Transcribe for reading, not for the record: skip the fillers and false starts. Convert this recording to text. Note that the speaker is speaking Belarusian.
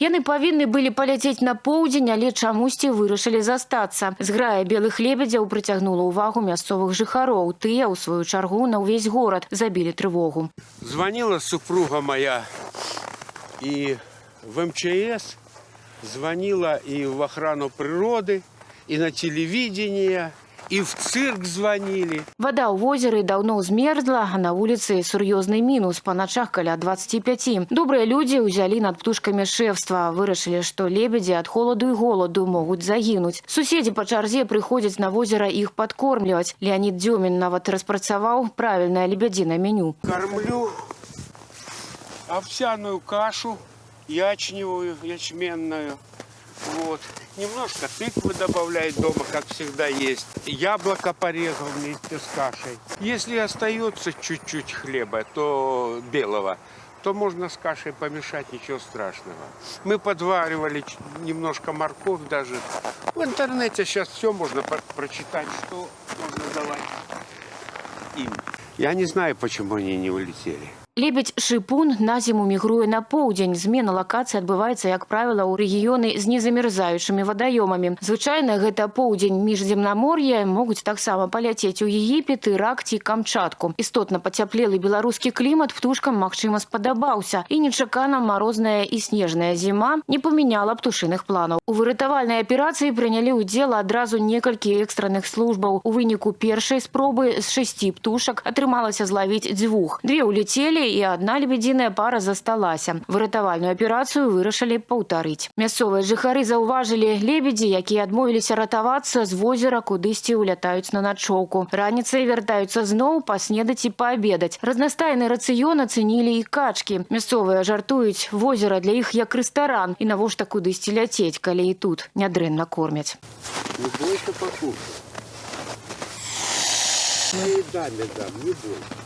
Яны павінны былі паляцець на поўдзень, але чамусьці вырашылі застацца. Зграя белых лебедзяў прыцягнула ўвагу мясцовых жыхароў. Тыя, у сваю чаргу, на ўвесь горад забілі трывогу. Звонила супруга моя и в МЧС, звонила и в охрану природы, и на телевидение, и в цирк звонили. Вода ў возеры даўно змерзла, а на вуліцы сур'ёзны мінус, па начах каля 25. Добрыя людзі ўзялі над птушкамі шэфства, вырашылі, што лебедзі ад холаду і голаду могуць загінуць. Суседзі па чарзе прыходзяць на возера іх падкормліваць. Леонид Дзёмін нават распрацаваў правільнае лебядзінае меню. Кормлю овсяную кашу, ячневую, ячменную. Вот. Немножко тыквы добавляет дома, как всегда есть. Яблоко порезал вместе с кашей. Если остается чуть-чуть хлеба, то белого, то можно с кашей помешать, ничего страшного. Мы подваривали немножко морковь даже. В интернете сейчас все можно прочитать, что можно давать им. Я не знаю, почему они не улетели. Лебедь-шыпун на зіму мігруе на поўдзень. Змена лакацыі адбываецца, як правіла, у рэгіёны з незамерзаючымі вадаёмамі. Звычайна гэта поўдзень міжземнамор'я, могуць таксама паляцець у Егіпет, Ірак ці Камчатку. Істотна пацяплелы беларускі клімат птушкам, магчыма, спадабаўся. І нечакана марозная і снежная зіма не памяняла птушыных планаў. У выратавальнай аперацыі прынялі ўдзел адразу некалькі экстранных службаў. У выніку першай спробы з 6 птушак атрымалася злавіць 2. 2 улецелі, і одна лебедзіная пара засталася. Выратавальную аперацыю вырашылі паўтарыць. Мясцовыя жыхары заўважылі лебедзі, якія адмовіліся ратавацца, з возера кудысьці улятаюць на начоўку. Раніцай вяртаюцца зноў паснедаць і паабедаць. Разнастайны рацыён ацэнілі і качкі. Мясцовыя жартуюць, возера для іх як рэстаран. І навошта кудысьці ляцець, калі і тут нядрэнна кормяць. Не бойся покушать. Своей даме дам, не бойся.